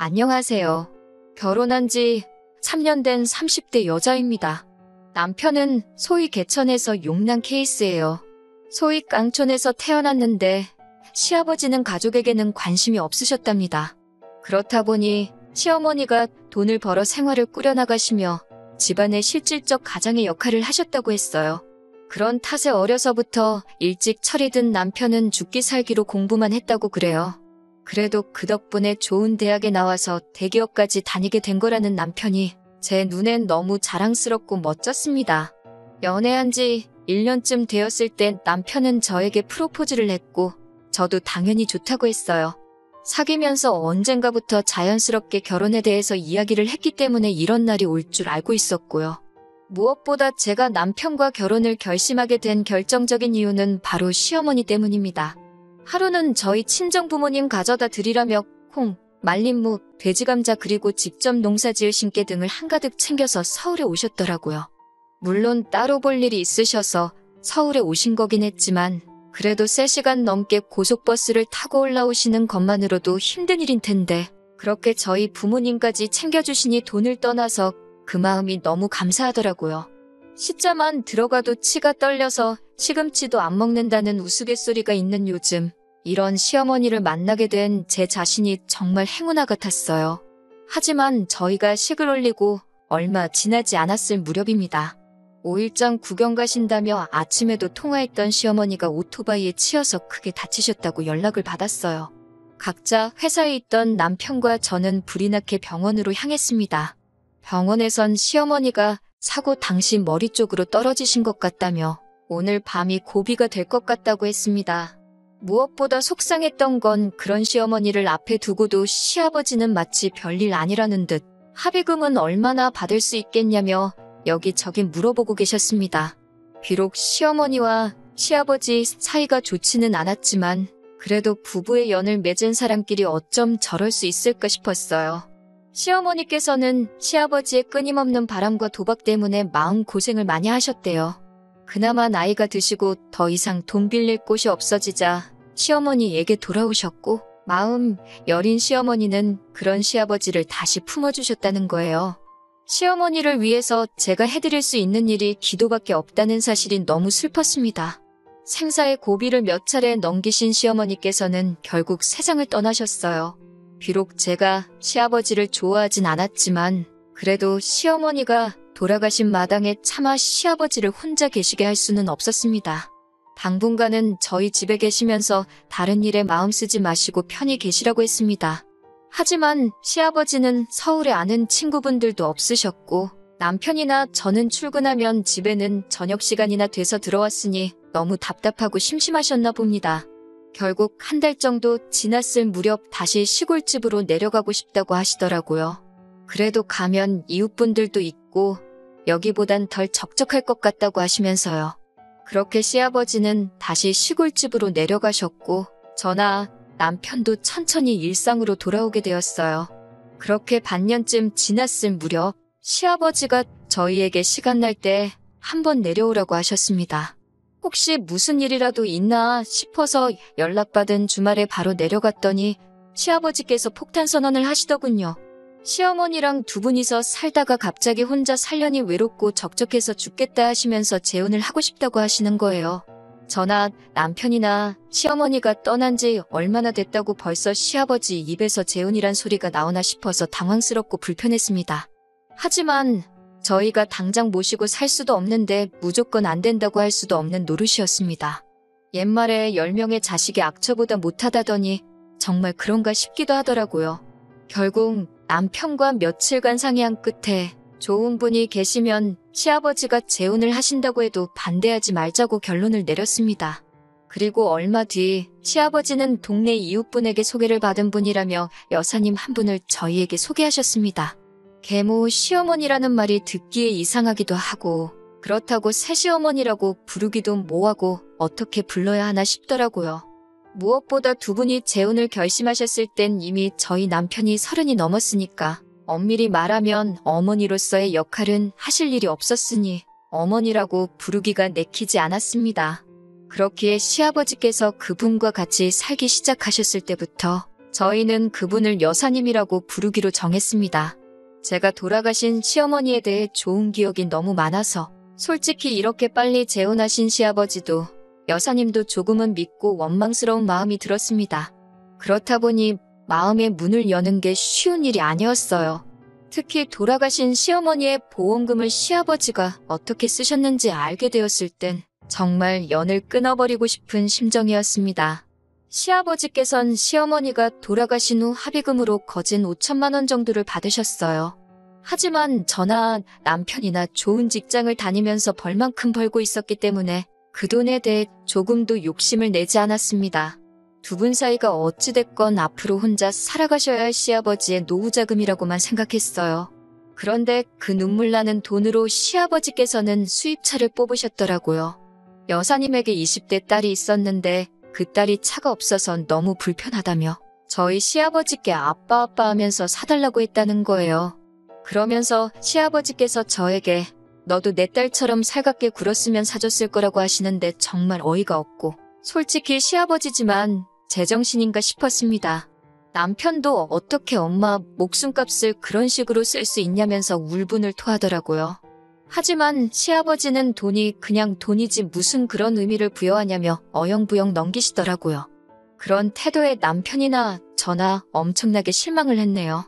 안녕하세요. 결혼한 지 3년 된 30대 여자입니다. 남편은 소위 개천에서 용난 케이스예요. 소위 깡촌에서 태어났는데 시아버지는 가족에게는 관심이 없으셨답니다. 그렇다 보니 시어머니가 돈을 벌어 생활을 꾸려나가시며 집안의 실질적 가장의 역할을 하셨다고 했어요. 그런 탓에 어려서부터 일찍 철이 든 남편은 죽기 살기로 공부만 했다고 그래요. 그래도 그 덕분에 좋은 대학에 나와서 대기업까지 다니게 된 거라는 남편이 제 눈엔 너무 자랑스럽고 멋졌습니다. 연애한 지 1년쯤 되었을 때 남편은 저에게 프로포즈를 했고 저도 당연히 좋다고 했어요. 사귀면서 언젠가부터 자연스럽게 결혼에 대해서 이야기를 했기 때문에 이런 날이 올 줄 알고 있었고요. 무엇보다 제가 남편과 결혼을 결심하게 된 결정적인 이유는 바로 시어머니 때문입니다. 하루는 저희 친정부모님 가져다 드리라며 콩, 말린 무, 돼지감자 그리고 직접 농사지을 신께 등을 한가득 챙겨서 서울에 오셨더라고요. 물론 따로 볼 일이 있으셔서 서울에 오신 거긴 했지만 그래도 3시간 넘게 고속버스를 타고 올라오시는 것만으로도 힘든 일인 텐데 그렇게 저희 부모님까지 챙겨주시니 돈을 떠나서 그 마음이 너무 감사하더라고요. 숫자만 들어가도 치가 떨려서 시금치도 안 먹는다는 우스갯소리가 있는 요즘 이런 시어머니를 만나게 된 제 자신이 정말 행운아 같았어요. 하지만 저희가 식을 올리고 얼마 지나지 않았을 무렵입니다. 5일장 구경 가신다며 아침에도 통화했던 시어머니가 오토바이에 치여서 크게 다치셨다고 연락을 받았어요. 각자 회사에 있던 남편과 저는 불이 나게 병원으로 향했습니다. 병원에선 시어머니가 사고 당시 머리 쪽으로 떨어지신 것 같다며 오늘 밤이 고비가 될 것 같다고 했습니다. 무엇보다 속상했던 건 그런 시어머니를 앞에 두고도 시아버지는 마치 별일 아니라는 듯 합의금은 얼마나 받을 수 있겠냐며 여기저기 물어보고 계셨습니다. 비록 시어머니와 시아버지 사이가 좋지는 않았지만 그래도 부부의 연을 맺은 사람끼리 어쩜 저럴 수 있을까 싶었어요. 시어머니께서는 시아버지의 끊임없는 바람과 도박 때문에 마음고생을 많이 하셨대요. 그나마 나이가 드시고 더 이상 돈 빌릴 곳이 없어지자 시어머니에게 돌아오셨고 마음 여린 시어머니는 그런 시아버지를 다시 품어주셨다는 거예요. 시어머니를 위해서 제가 해드릴 수 있는 일이 기도밖에 없다는 사실이 너무 슬펐습니다. 생사의 고비를 몇 차례 넘기신 시어머니께서는 결국 세상을 떠나셨어요. 비록 제가 시아버지를 좋아하진 않았지만 그래도 시어머니가 돌아가신 마당에 차마 시아버지를 혼자 계시게 할 수는 없었습니다. 당분간은 저희 집에 계시면서 다른 일에 마음 쓰지 마시고 편히 계시라고 했습니다. 하지만 시아버지는 서울에 아는 친구분들도 없으셨고 남편이나 저는 출근하면 집에는 저녁 시간이나 돼서 들어왔으니 너무 답답하고 심심하셨나 봅니다. 결국 한 달 정도 지났을 무렵 다시 시골집으로 내려가고 싶다고 하시더라고요. 그래도 가면 이웃분들도 있고 여기보단 덜 적적할 것 같다고 하시면서요. 그렇게 시아버지는 다시 시골집으로 내려가셨고 저나 남편도 천천히 일상으로 돌아오게 되었어요. 그렇게 반년쯤 지났을 무렵 시아버지가 저희에게 시간 날 때 한번 내려오라고 하셨습니다. 혹시 무슨 일이라도 있나 싶어서 연락받은 주말에 바로 내려갔더니 시아버지께서 폭탄 선언을 하시더군요. 시어머니랑 두 분이서 살다가 갑자기 혼자 살려니 외롭고 적적해서 죽겠다 하시면서 재혼을 하고 싶다고 하시는 거예요. 저나 남편이나 시어머니가 떠난 지 얼마나 됐다고 벌써 시아버지 입에서 재혼이란 소리가 나오나 싶어서 당황스럽고 불편했습니다. 하지만 저희가 당장 모시고 살 수도 없는데 무조건 안 된다고 할 수도 없는 노릇이었습니다. 옛말에 10명의 자식이 악처보다 못하다더니 정말 그런가 싶기도 하더라고요. 결국 남편과 며칠간 상의한 끝에 좋은 분이 계시면 시아버지가 재혼을 하신다고 해도 반대하지 말자고 결론을 내렸습니다. 그리고 얼마 뒤 시아버지는 동네 이웃분에게 소개를 받은 분이라며 여사님 한 분을 저희에게 소개하셨습니다. 계모 시어머니라는 말이 듣기에 이상하기도 하고 그렇다고 새시어머니라고 부르기도 뭐하고 어떻게 불러야 하나 싶더라고요. 무엇보다 두 분이 재혼을 결심하셨을 땐 이미 저희 남편이 30이 넘었으니까 엄밀히 말하면 어머니로서의 역할은 하실 일이 없었으니 어머니라고 부르기가 내키지 않았습니다. 그렇기에 시아버지께서 그분과 같이 살기 시작하셨을 때부터 저희는 그분을 여사님이라고 부르기로 정했습니다. 제가 돌아가신 시어머니에 대해 좋은 기억이 너무 많아서 솔직히 이렇게 빨리 재혼하신 시아버지도 여사님도 조금은 믿고 원망스러운 마음이 들었습니다. 그렇다 보니 마음의 문을 여는 게 쉬운 일이 아니었어요. 특히 돌아가신 시어머니의 보험금을 시아버지가 어떻게 쓰셨는지 알게 되었을 땐 정말 연을 끊어버리고 싶은 심정이었습니다. 시아버지께선 시어머니가 돌아가신 후 합의금으로 거진 5천만 원 정도를 받으셨어요. 하지만 저나 남편이나 좋은 직장을 다니면서 벌만큼 벌고 있었기 때문에 그 돈에 대해 조금도 욕심을 내지 않았습니다. 두 분 사이가 어찌됐건 앞으로 혼자 살아가셔야 할 시아버지의 노후자금이라고만 생각했어요. 그런데 그 눈물나는 돈으로 시아버지께서는 수입차를 뽑으셨더라고요. 여사님에게 20대 딸이 있었는데 그 딸이 차가 없어서 너무 불편하다며 저희 시아버지께 아빠 하면서 사달라고 했다는 거예요. 그러면서 시아버지께서 저에게 너도 내 딸처럼 살갑게 굴었으면 사줬을 거라고 하시는데 정말 어이가 없고 솔직히 시아버지지만 제정신인가 싶었습니다. 남편도 어떻게 엄마 목숨값을 그런 식으로 쓸 수 있냐면서 울분을 토하더라고요. 하지만 시아버지는 돈이 그냥 돈이지 무슨 그런 의미를 부여하냐며 어영부영 넘기시더라고요. 그런 태도에 남편이나 저나 엄청나게 실망을 했네요.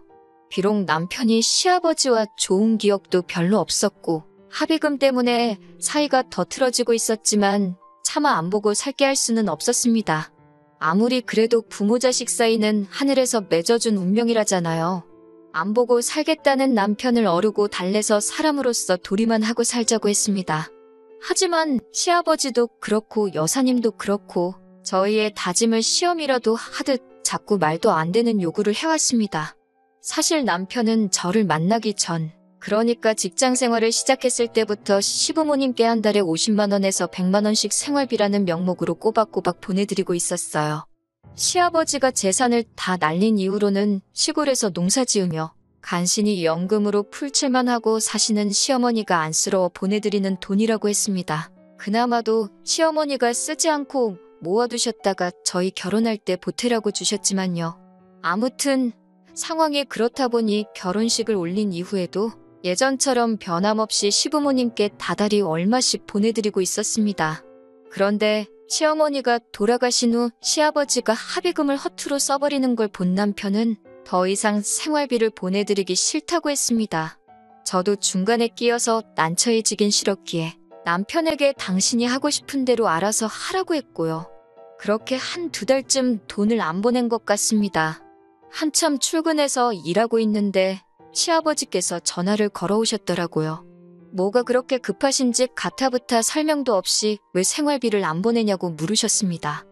비록 남편이 시아버지와 좋은 기억도 별로 없었고 합의금 때문에 사이가 더 틀어지고 있었지만 차마 안 보고 살게 할 수는 없었습니다. 아무리 그래도 부모 자식 사이는 하늘에서 맺어준 운명이라잖아요. 안 보고 살겠다는 남편을 어르고 달래서 사람으로서 도리만 하고 살자고 했습니다. 하지만 시아버지도 그렇고 여사님도 그렇고 저희의 다짐을 시험이라도 하듯 자꾸 말도 안 되는 요구를 해왔습니다. 사실 남편은 저를 만나기 전, 그러니까 직장 생활을 시작했을 때부터 시부모님께 한 달에 50만 원에서 100만 원씩 생활비라는 명목으로 꼬박꼬박 보내드리고 있었어요. 시아버지가 재산을 다 날린 이후로는 시골에서 농사지으며 간신히 연금으로 풀칠만 하고 사시는 시어머니가 안쓰러워 보내드리는 돈이라고 했습니다. 그나마도 시어머니가 쓰지 않고 모아두셨다가 저희 결혼할 때 보태라고 주셨지만요. 아무튼 상황이 그렇다 보니 결혼식을 올린 이후에도 예전처럼 변함없이 시부모님께 다달이 얼마씩 보내드리고 있었습니다. 그런데 시어머니가 돌아가신 후 시아버지가 합의금을 허투루 써버리는 걸 본 남편은 더 이상 생활비를 보내드리기 싫다고 했습니다. 저도 중간에 끼어서 난처해지긴 싫었기에 남편에게 당신이 하고 싶은 대로 알아서 하라고 했고요. 그렇게 한두 달쯤 돈을 안 보낸 것 같습니다. 한참 출근해서 일하고 있는데 시아버지께서 전화를 걸어오셨더라고요. 뭐가 그렇게 급하신지 가타부타 설명도 없이 왜 생활비를 안 보내냐고 물으셨습니다.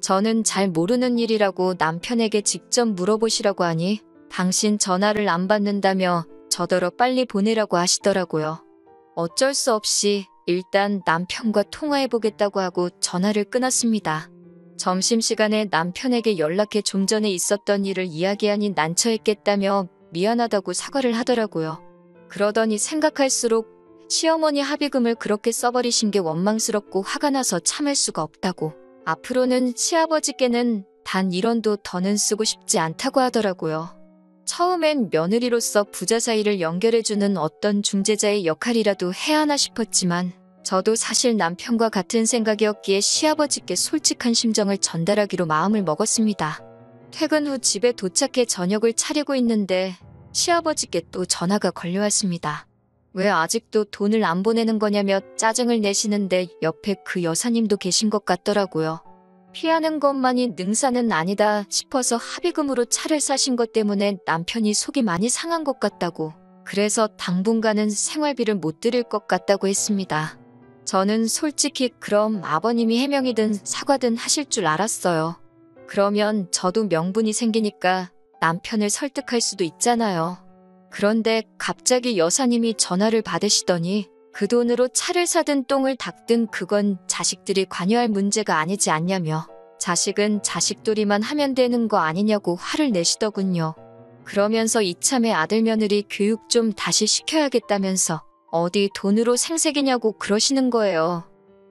저는 잘 모르는 일이라고 남편에게 직접 물어보시라고 하니 당신 전화를 안 받는다며 저더러 빨리 보내라고 하시더라고요. 어쩔 수 없이 일단 남편과 통화해보겠다고 하고 전화를 끊었습니다. 점심시간에 남편에게 연락해 좀 전에 있었던 일을 이야기하니 난처했겠다며 미안하다고 사과를 하더라고요. 그러더니 생각할수록 시어머니 합의금을 그렇게 써버리신 게 원망스럽고 화가 나서 참을 수가 없다고 앞으로는 시아버지께는 단 1원도 더는 쓰고 싶지 않다고 하더라고요. 처음엔 며느리로서 부자 사이를 연결해주는 어떤 중재자의 역할이라도 해야 하나 싶었지만 저도 사실 남편과 같은 생각이었기에 시아버지께 솔직한 심정을 전달하기로 마음을 먹었습니다. 퇴근 후 집에 도착해 저녁을 차리고 있는데 시아버지께 또 전화가 걸려왔습니다. 왜 아직도 돈을 안 보내는 거냐며 짜증을 내시는데 옆에 그 여사님도 계신 것 같더라고요. 피하는 것만이 능사는 아니다 싶어서 합의금으로 차를 사신 것 때문에 남편이 속이 많이 상한 것 같다고, 그래서 당분간은 생활비를 못 드릴 것 같다고 했습니다. 저는 솔직히 그럼 아버님이 해명이든 사과든 하실 줄 알았어요. 그러면 저도 명분이 생기니까 남편을 설득할 수도 있잖아요. 그런데 갑자기 여사님이 전화를 받으시더니 그 돈으로 차를 사든 똥을 닦든 그건 자식들이 관여할 문제가 아니지 않냐며 자식은 자식돌이만 하면 되는 거 아니냐고 화를 내시더군요. 그러면서 이참에 아들 며느리 교육 좀 다시 시켜야겠다면서 어디 돈으로 생색이냐고 그러시는 거예요.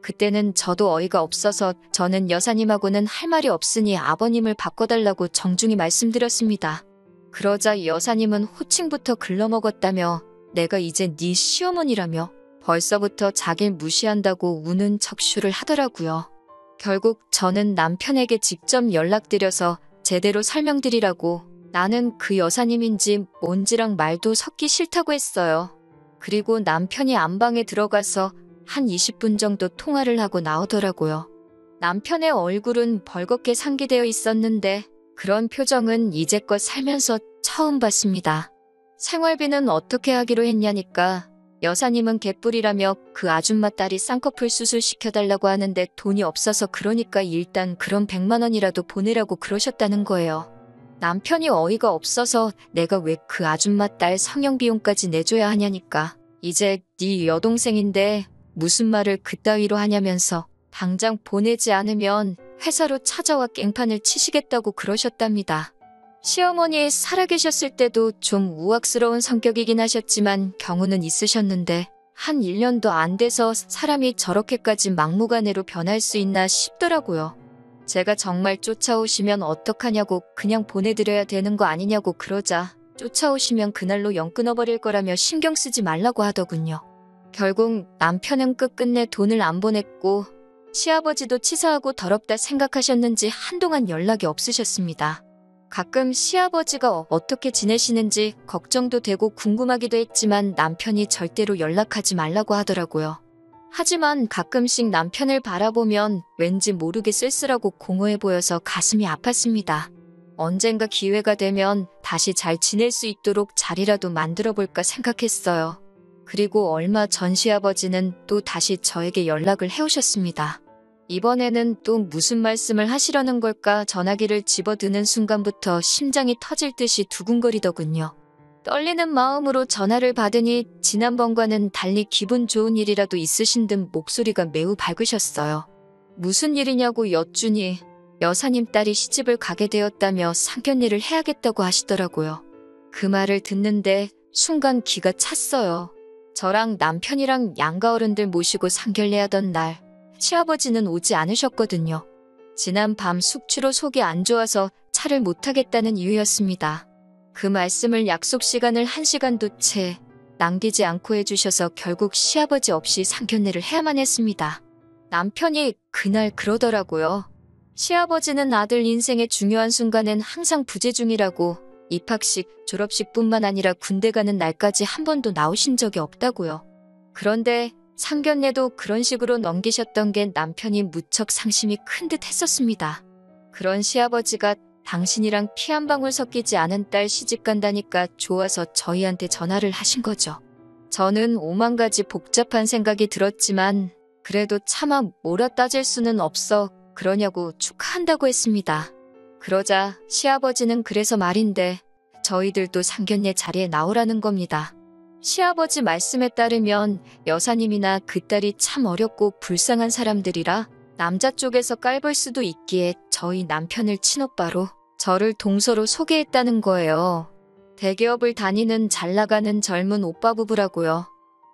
그때는 저도 어이가 없어서 저는 여사님하고는 할 말이 없으니 아버님을 바꿔달라고 정중히 말씀드렸습니다. 그러자 여사님은 호칭부터 글러먹었다며 내가 이제 네 시어머니라며 벌써부터 자길 무시한다고 우는 척슈를 하더라고요. 결국 저는 남편에게 직접 연락드려서 제대로 설명드리라고 나는 그 여사님인지 뭔지랑 말도 섞기 싫다고 했어요. 그리고 남편이 안방에 들어가서 한 20분 정도 통화를 하고 나오더라고요. 남편의 얼굴은 벌겋게 상기되어 있었는데 그런 표정은 이제껏 살면서 처음 봤습니다. 생활비는 어떻게 하기로 했냐니까 여사님은 개뿔이라며 그 아줌마 딸이 쌍꺼풀 수술 시켜달라고 하는데 돈이 없어서 그러니까 일단 그럼 100만 원이라도 보내라고 그러셨다는 거예요. 남편이 어이가 없어서 내가 왜 그 아줌마 딸 성형비용까지 내줘야 하냐니까 이제 네 여동생인데 무슨 말을 그따위로 하냐면서 당장 보내지 않으면 회사로 찾아와 깽판을 치시겠다고 그러셨답니다. 시어머니 살아계셨을 때도 좀 우악스러운 성격이긴 하셨지만 경우는 있으셨는데 한 1년도 안 돼서 사람이 저렇게까지 막무가내로 변할 수 있나 싶더라고요. 제가 정말 쫓아오시면 어떡하냐고 그냥 보내드려야 되는 거 아니냐고 그러자 쫓아오시면 그날로 영 끊어버릴 거라며 신경 쓰지 말라고 하더군요. 결국 남편은 끝끝내 돈을 안 보냈고 시아버지도 치사하고 더럽다 생각하셨는지 한동안 연락이 없으셨습니다. 가끔 시아버지가 어떻게 지내시는지 걱정도 되고 궁금하기도 했지만 남편이 절대로 연락하지 말라고 하더라고요. 하지만 가끔씩 남편을 바라보면 왠지 모르게 쓸쓸하고 공허해 보여서 가슴이 아팠습니다. 언젠가 기회가 되면 다시 잘 지낼 수 있도록 자리라도 만들어 볼까 생각했어요. 그리고 얼마 전 시아버지는 또 다시 저에게 연락을 해오셨습니다. 이번에는 또 무슨 말씀을 하시려는 걸까 전화기를 집어드는 순간부터 심장이 터질 듯이 두근거리더군요. 떨리는 마음으로 전화를 받으니 지난번과는 달리 기분 좋은 일이라도 있으신 듯 목소리가 매우 밝으셨어요. 무슨 일이냐고 여쭈니 여사님 딸이 시집을 가게 되었다며 상견례를 해야겠다고 하시더라고요. 그 말을 듣는데 순간 기가 찼어요. 저랑 남편이랑 양가 어른들 모시고 상견례하던 날 시아버지는 오지 않으셨거든요. 지난 밤 숙취로 속이 안 좋아서 차를 못 타겠다는 이유였습니다. 그 말씀을 약속 시간을 1시간도 채 남기지 않고 해주셔서 결국 시아버지 없이 상견례를 해야만 했습니다. 남편이 그날 그러더라고요. 시아버지는 아들 인생의 중요한 순간엔 항상 부재 중이라고 입학식, 졸업식뿐만 아니라 군대 가는 날까지 한 번도 나오신 적이 없다고요. 그런데 상견례도 그런 식으로 넘기셨던 게 남편이 무척 상심이 큰 듯 했었습니다. 그런 시아버지가 당신이랑 피 한 방울 섞이지 않은 딸 시집 간다니까 좋아서 저희한테 전화를 하신 거죠. 저는 오만 가지 복잡한 생각이 들었지만 그래도 차마 몰아 따질 수는 없어 그러냐고 축하한다고 했습니다. 그러자 시아버지는 그래서 말인데 저희들도 상견례 자리에 나오라는 겁니다. 시아버지 말씀에 따르면 여사님이나 그 딸이 참 어렵고 불쌍한 사람들이라 남자 쪽에서 깔볼 수도 있기에 저희 남편을 친오빠로 저를 동서로 소개했다는 거예요. 대기업을 다니는 잘나가는 젊은 오빠 부부라고요.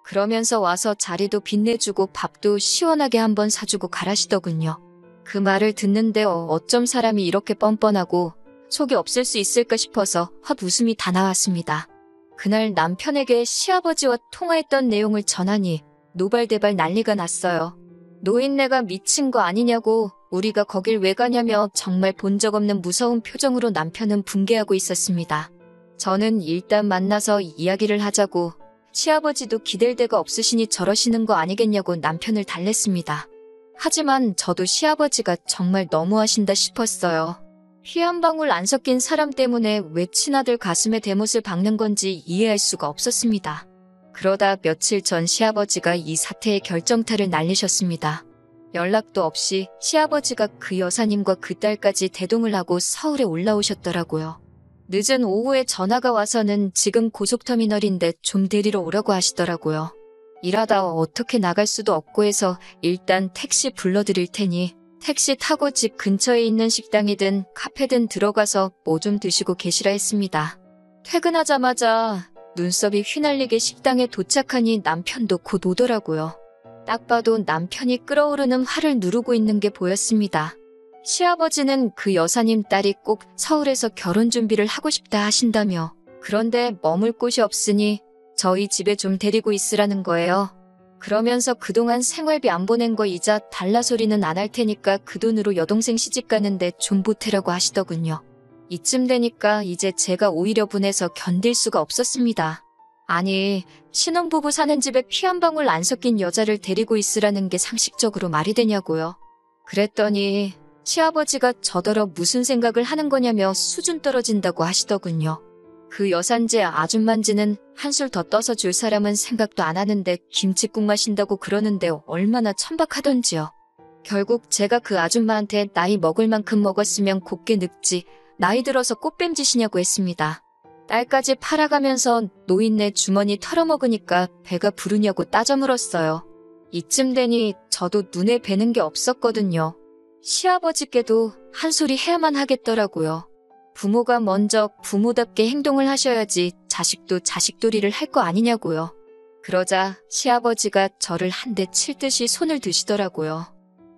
그러면서 와서 자리도 빛내주고 밥도 시원하게 한번 사주고 가라시더군요. 그 말을 듣는데 어쩜 사람이 이렇게 뻔뻔하고 속이 없을 수 있을까 싶어서 헛웃음이 다 나왔습니다. 그날 남편에게 시아버지와 통화했던 내용을 전하니 노발대발 난리가 났어요. 노인네가 미친 거 아니냐고 우리가 거길 왜 가냐며 정말 본 적 없는 무서운 표정으로 남편은 붕괴하고 있었습니다. 저는 일단 만나서 이야기를 하자고 시아버지도 기댈 데가 없으시니 저러시는 거 아니겠냐고 남편을 달랬습니다. 하지만 저도 시아버지가 정말 너무하신다 싶었어요. 피 한 방울 안 섞인 사람 때문에 왜 친아들 가슴에 대못을 박는 건지 이해할 수가 없었습니다. 그러다 며칠 전 시아버지가 이 사태의 결정타를 날리셨습니다. 연락도 없이 시아버지가 그 여사님과 그 딸까지 대동을 하고 서울에 올라오셨더라고요. 늦은 오후에 전화가 와서는 지금 고속터미널인데 좀 데리러 오라고 하시더라고요. 일하다 어떻게 나갈 수도 없고 해서 일단 택시 불러드릴 테니 택시 타고 집 근처에 있는 식당이든 카페든 들어가서 뭐 좀 드시고 계시라 했습니다. 퇴근하자마자 눈썹이 휘날리게 식당에 도착하니 남편도 곧 오더라고요. 딱 봐도 남편이 끓어오르는 화를 누르고 있는 게 보였습니다. 시아버지는 그 여사님 딸이 꼭 서울에서 결혼 준비를 하고 싶다 하신다며 그런데 머물 곳이 없으니 저희 집에 좀 데리고 있으라는 거예요. 그러면서 그동안 생활비 안 보낸 거 이자 달라 소리는 안 할 테니까 그 돈으로 여동생 시집 가는데 좀 보태라고 하시더군요. 이쯤 되니까 이제 제가 오히려 분해서 견딜 수가 없었습니다. 아니, 신혼부부 사는 집에 피 한 방울 안 섞인 여자를 데리고 있으라는 게 상식적으로 말이 되냐고요. 그랬더니 시아버지가 저더러 무슨 생각을 하는 거냐며 수준 떨어진다고 하시더군요. 그 여산제 아줌만지는 한술 더 떠서 줄 사람은 생각도 안 하는데 김칫국 마신다고 그러는데 얼마나 천박하던지요. 결국 제가 그 아줌마한테 나이 먹을 만큼 먹었으면 곱게 늙지 나이 들어서 꽃뱀짓이냐고 했습니다. 딸까지 팔아가면서 노인네 주머니 털어먹으니까 배가 부르냐고 따져 물었어요. 이쯤 되니 저도 눈에 뵈는 게 없었거든요. 시아버지께도 한 소리 해야만 하겠더라고요. 부모가 먼저 부모답게 행동을 하셔야지 자식도 자식도리를 할 거 아니냐고요. 그러자 시아버지가 저를 한 대 칠 듯이 손을 드시더라고요.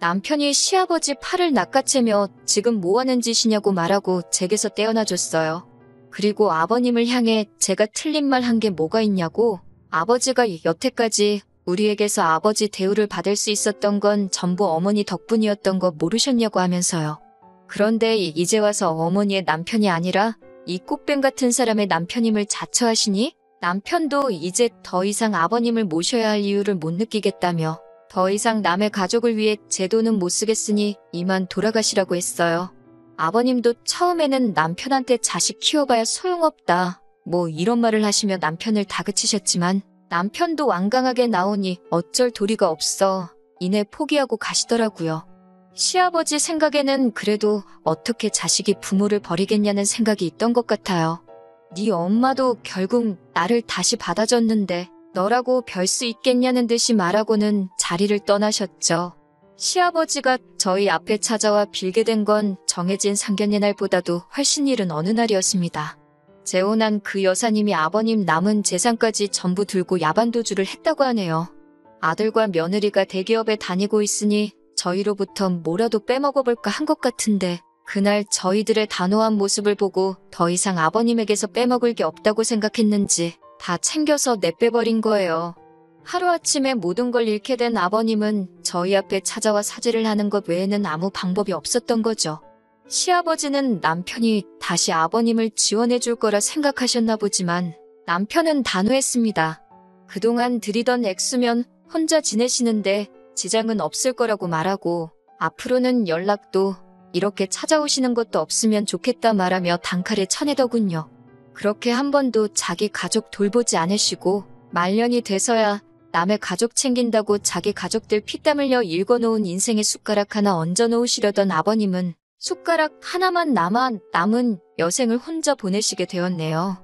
남편이 시아버지 팔을 낚아채며 지금 뭐하는 짓이냐고 말하고 제게서 떼어놔줬어요. 그리고 아버님을 향해 제가 틀린 말 한 게 뭐가 있냐고 아버지가 여태까지 우리에게서 아버지 대우를 받을 수 있었던 건 전부 어머니 덕분이었던 거 모르셨냐고 하면서요. 그런데 이제 와서 어머니의 남편이 아니라 이 꽃뱀 같은 사람의 남편임을 자처하시니 남편도 이제 더 이상 아버님을 모셔야 할 이유를 못 느끼겠다며 더 이상 남의 가족을 위해 제 돈은 못 쓰겠으니 이만 돌아가시라고 했어요. 아버님도 처음에는 남편한테 자식 키워봐야 소용없다 뭐 이런 말을 하시며 남편을 다그치셨지만 남편도 완강하게 나오니 어쩔 도리가 없어 이내 포기하고 가시더라고요. 시아버지 생각에는 그래도 어떻게 자식이 부모를 버리겠냐는 생각이 있던 것 같아요. 네 엄마도 결국 나를 다시 받아줬는데 너라고 별 수 있겠냐는 듯이 말하고는 자리를 떠나셨죠. 시아버지가 저희 앞에 찾아와 빌게 된 건 정해진 상견례 날보다도 훨씬 이른 어느 날이었습니다. 재혼한 그 여사님이 아버님 남은 재산까지 전부 들고 야반도주를 했다고 하네요. 아들과 며느리가 대기업에 다니고 있으니 저희로부터 뭐라도 빼먹어볼까 한 것 같은데 그날 저희들의 단호한 모습을 보고 더 이상 아버님에게서 빼먹을 게 없다고 생각했는지 다 챙겨서 내빼버린 거예요. 하루아침에 모든 걸 잃게 된 아버님은 저희 앞에 찾아와 사죄를 하는 것 외에는 아무 방법이 없었던 거죠. 시아버지는 남편이 다시 아버님을 지원해 줄 거라 생각하셨나 보지만 남편은 단호했습니다. 그동안 들이던 액수면 혼자 지내시는데 지장은 없을 거라고 말하고 앞으로는 연락도 이렇게 찾아오시는 것도 없으면 좋겠다 말하며 단칼에 쳐내더군요. 그렇게 한 번도 자기 가족 돌보지 않으시고 말년이 돼서야 남의 가족 챙긴다고 자기 가족들 피땀 흘려 일궈놓은 인생의 숟가락 하나 얹어놓으시려던 아버님은 숟가락 하나만 남은 여생을 혼자 보내시게 되었네요.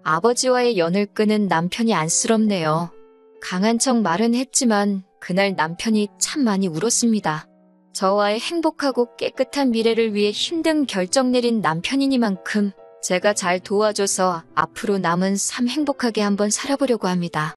아버지와의 연을 끄는 남편이 안쓰럽네요. 강한 척 말은 했지만 그날 남편이 참 많이 울었습니다. 저와의 행복하고 깨끗한 미래를 위해 힘든 결정 내린 남편이니만큼 제가 잘 도와줘서 앞으로 남은 삶 행복하게 한번 살아보려고 합니다.